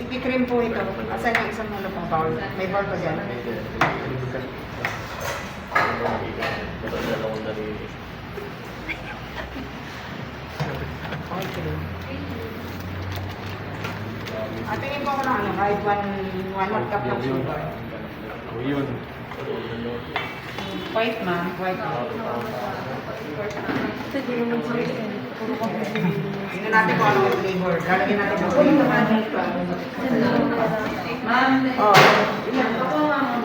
Whipped cream po ito. Asan yung isang ano pang bowl? May bowl pa dyan? Okay. Tingin po ako ng ano, kahit one cup ng sugar. Yun. White ma'am, white ma'am. Tingnan natin kung ano yung flavor. Lalagyan natin ng flavor. Ma'am, ilan po po ma'am?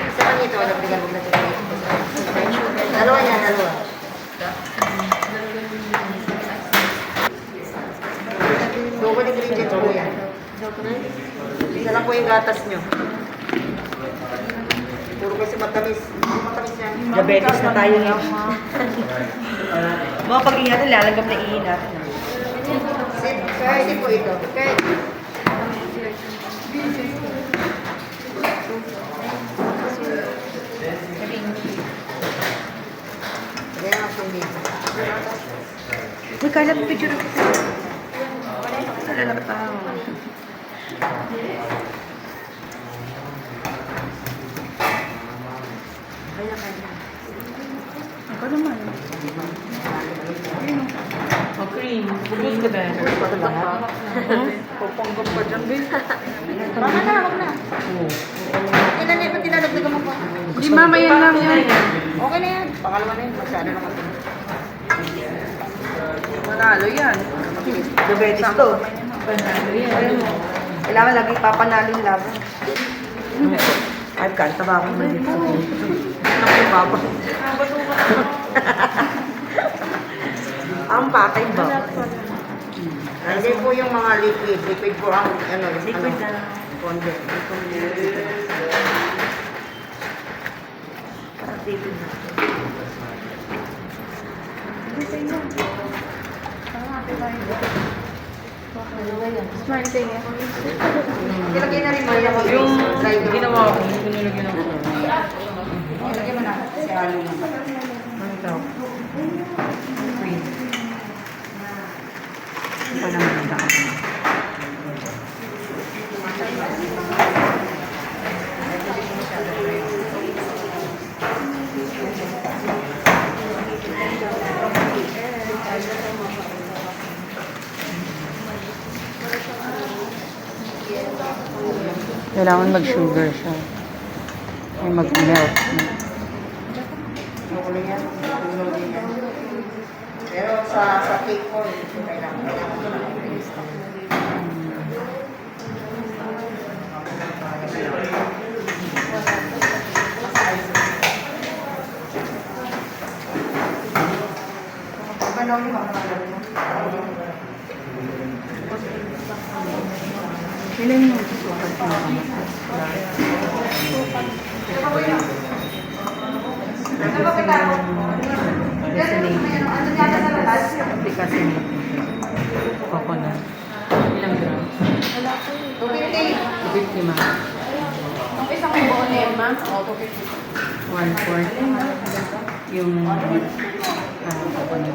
Sa kanya ito, alam bigyan mo na ito. Dalawa yan, dalawa. Local ingredients po yan. Isa lang po yung gatas nyo. Puro kasi matamis. Matamis yan. Diabetes na tayo ngayon. Mga pag-ingatan, lalagam na ihin natin. Kaya po ito. Kaya. Kaya nga po dito. Uy, kala mo picture ako. Alala pa. Kaya. Ako naman. O, cream. Cream ka ba? Papanggap pa dyan, Bill. Baka na, wag na. Ilan na yung tinalagdagan mo pa? Di mama yan lang yan. Okay na yan. Pangalawa na yun. Masyado naman. Manalo yan. Diabetes to. Panalo yan. Ayun mo. Kailangan lagi papanalo yung laban. Ay, kanta ba ako na dito? Ano yung papa? Ang patay ba? Nandiyan po yung mga liquid. Liquid po ang ano. Liquid na. Konde. Parang dito na. Smart thing eh. Ilagay na rin mo Yung ginawa ko, hindi ko nilagyan ako. Ilagay mo na. Si Alo na. Ano ito? Cream. Ito naman ang daan. Kailangan mag-sugar siya. Ay mag-melt. Makulo yan. Makulo din yan. Pero sa cake po, kailangan ko na. Ano yung mga Kailan mo susukat ko naman? Aplikasi mo. Coconut. Ilang gram? 250. 250 ma. Ang isang buo na yan, ma'am? O, 250. 1/4. Yung coconut. 1.4.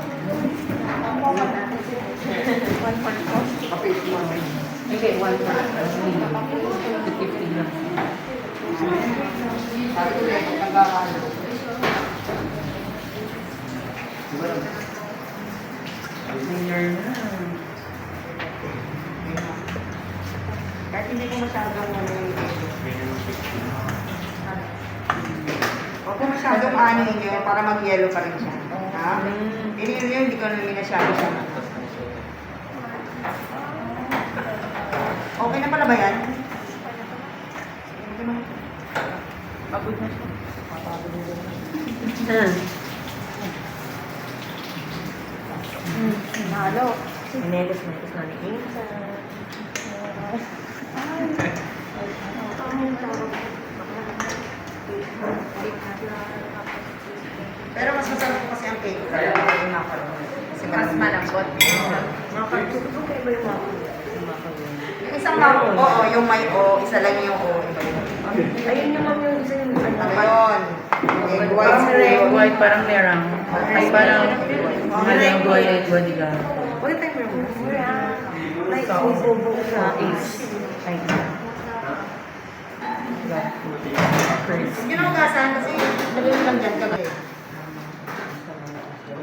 Kapit mo. Okay, 1/4. 250 gram. Sabi ko yan, nagkakalo. Mayor na. Kahit hindi ko masyadong ano yung huwag ko masyadong ano yun para mag-yellow pa rin siya. Ha? Pinili yun, hindi ko namin masyado siya. Okay na pala ba yan? Pagod na siya. Halo. Menelos na ito sa akin. Pero mas masarap po kasi ang cake. Kaya yung macaron. Kasi mas malambot. Macaron. Ito kayo ba yung macaron? Yung isang macaron, oo, yung may o, isa lang yung o. Ayun naman yung isa yung Ano yun? Egg white. Parang red white, parang merang. Ay, parang malang white bodyguard. What time mo? Ubo sa ace. Ay, Chris. Yun ang ugasan kasi nagawin lang dyan kagabi.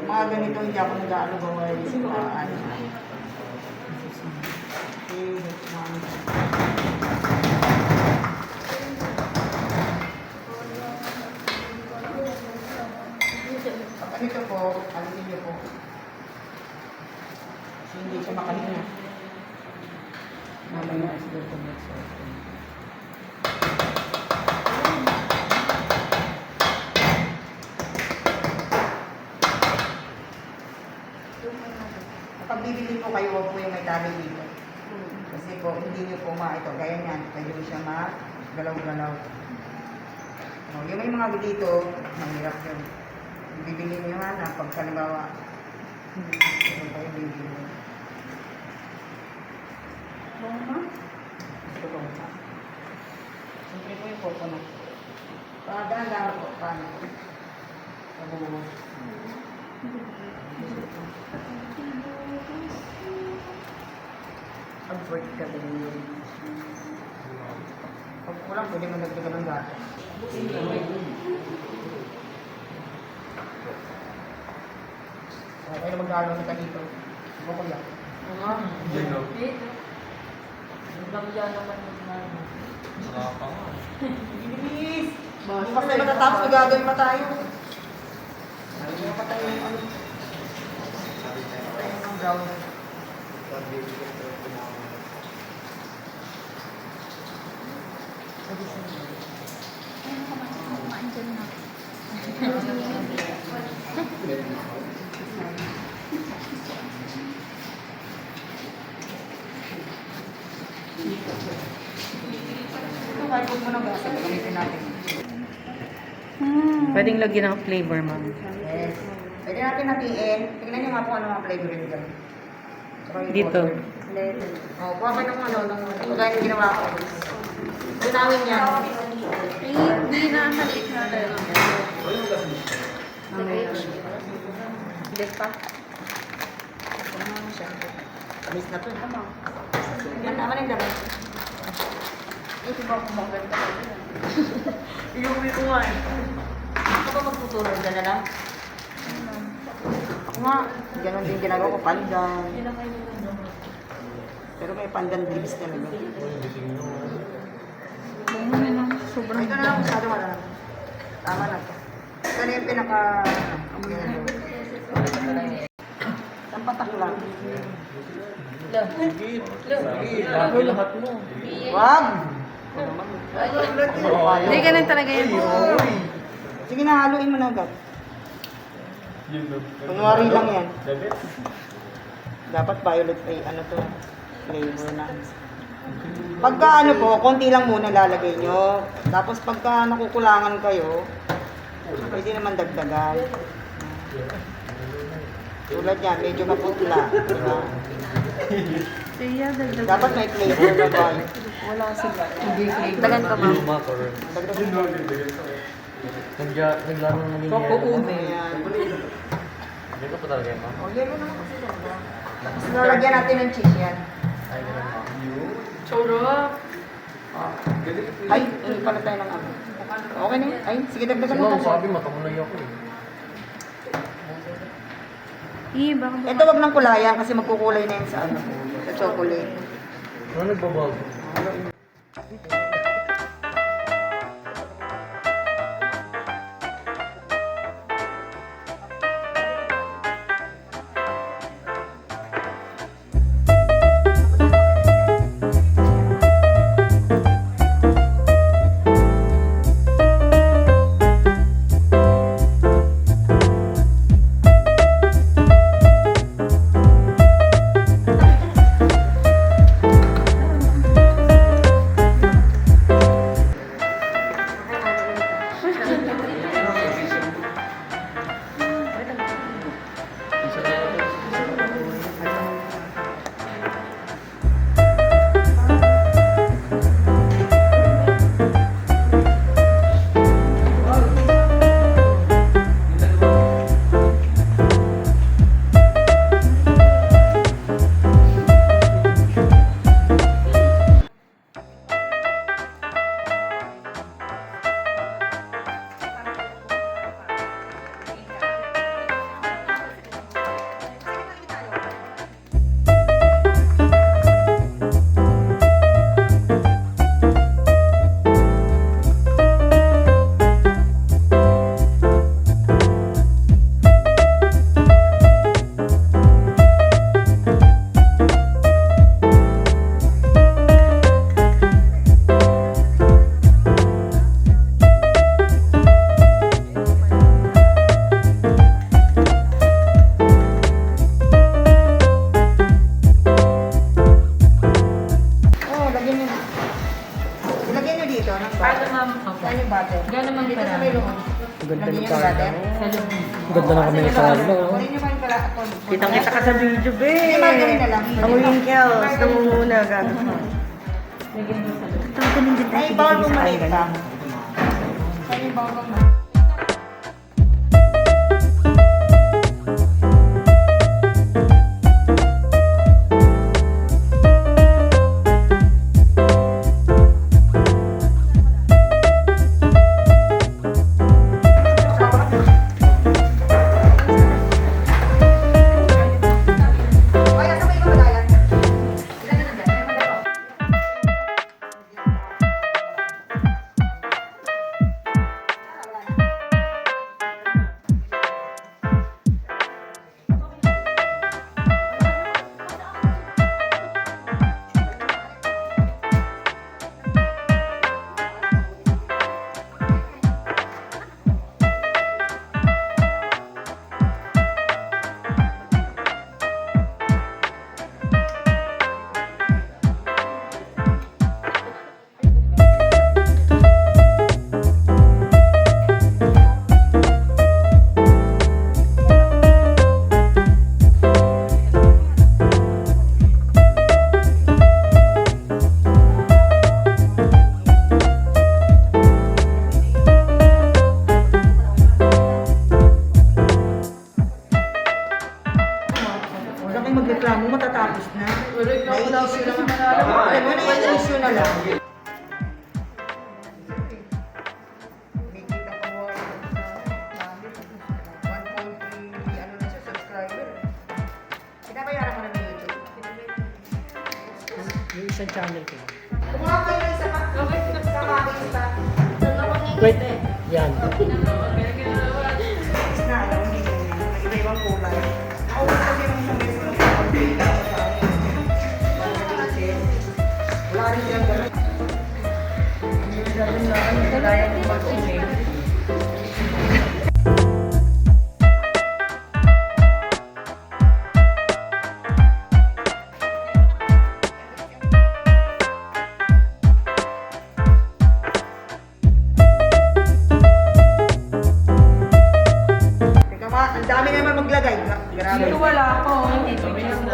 Mga ganito hindi ako nag-ano gawa sa paraan. Pag ito po, alisin niyo po. Kasi hindi siya makahinga. Mamaya siguro ito next Kapag bibili po kayo, huwag po yung may tabi dito. Kasi po, hindi niyo po ito. Gaya niyan, pwede mo siya magalaw-galaw. Yung may mga dito, mahirap yun. Bibili niyo nga na pag halimbawa, ito po yung bibili. Roma? Ito Roma. Siyempre po yung coconut. Dahan-dahan po, paano? Nabubuhos. Comfort ka din yun. Pag kulang, pwede mo nagdagan ng gato. Kaya na mag-alo na dito. Bukuya. Bilis! Bukas na matatapos, magagawin pa tayo. Ayun pa tayo yung ano. Tayo ng brown. Ito, kahit huwag mo na gasa, gamitin natin. Pwedeng lagyan ng flavor, ma'am. Yes. Pwede natin hatiin. Tingnan niyo nga po ano mga flavor yun dyan. Tsaka yung Dito. water. Oh, kuha ka ng ano, kagaya ng ginawa ko. Tunawin yan. Hindi na maliit na talaga. Mamaya. Hindi pa. Tamis na to. Tama. Yan naman yung dami. Ito ba kung maganda ka yun? Iuwi ko nga eh. Ako ba magtutulog ka na lang? Ako nga. Ganon din ginagawa ko, pandan. Pero may pandan bilis talaga. Sobrang Ito na lang masyado wala. Tama na to. Ito na yung pinaka... Ang patak lang. Lahat mo. Wag! Hindi ganun talaga yun. Sige na, haluin mo na agad. Kunwari lang yan. Dapat violet ay ano to, flavor na. Pagka ano po, konti lang muna lalagay nyo. Tapos pagka nakukulangan kayo, pwede naman dagdagan. Tulad yan, medyo maputla. Diba? Kaya dagdag. Dapat may flavor na ba? Wala sila. Dagan ka ma. Dagdagan mo. Naglaro na niya. Kukume. Ayan. Hindi ko pa talaga yun, ma'am. O, yelo naman kasi talaga. Tapos nalagyan natin ng cheese yan. Ay, ganun, ma'am. Chorok. Ay, hindi pala tayo ng ano. Okay na yun. Ay, sige, dagdagan Ma'am, mo. sabi matakulay ako eh. Baka Ito wag ng kulayan kasi magkukulay na yun sa ano, sa chocolate. Ano nagbabago? Ganda na kami ni Carlo. Kunin niyo pa yung pala. Kitang-kita ka sa video, be. Hindi, magaling na lang. Ang wrinkles, namumuna, gano'n. Ay, bawal mo maliit pa. Ay, bawal mo maliit. Ay, nasa may kamagayan. Ilan na nandiyan? Ay, maganda. Huwag kang magreklamo, matatapos na. Reklamo daw sila sa Alam mo na yung issue na lang. May kita ko 1.3 ano na siya, subscriber. Pinabayaran mo na ng YouTube. Yung isang channel ko. Kumuha kayo ng isa pa. Sa mga pa. Wait, yan. Is na, alam mo, hindi iba-ibang kulay. Ako kasi yung isang beses ng pag-update ako sa wala rin silang ganun. Sabi na, ano, kaya niyo mag-uwi. Teka ma, ang dami naman maglagay. Grabe. Dito wala ako.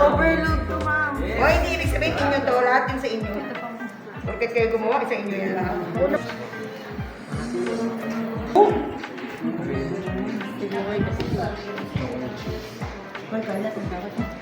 Overload to, ma'am. O, hindi ibig sabihin inyo to, lahat yun sa inyo. Porket kayo gumawa, sa inyo yan lahat. May kalat ang dapat.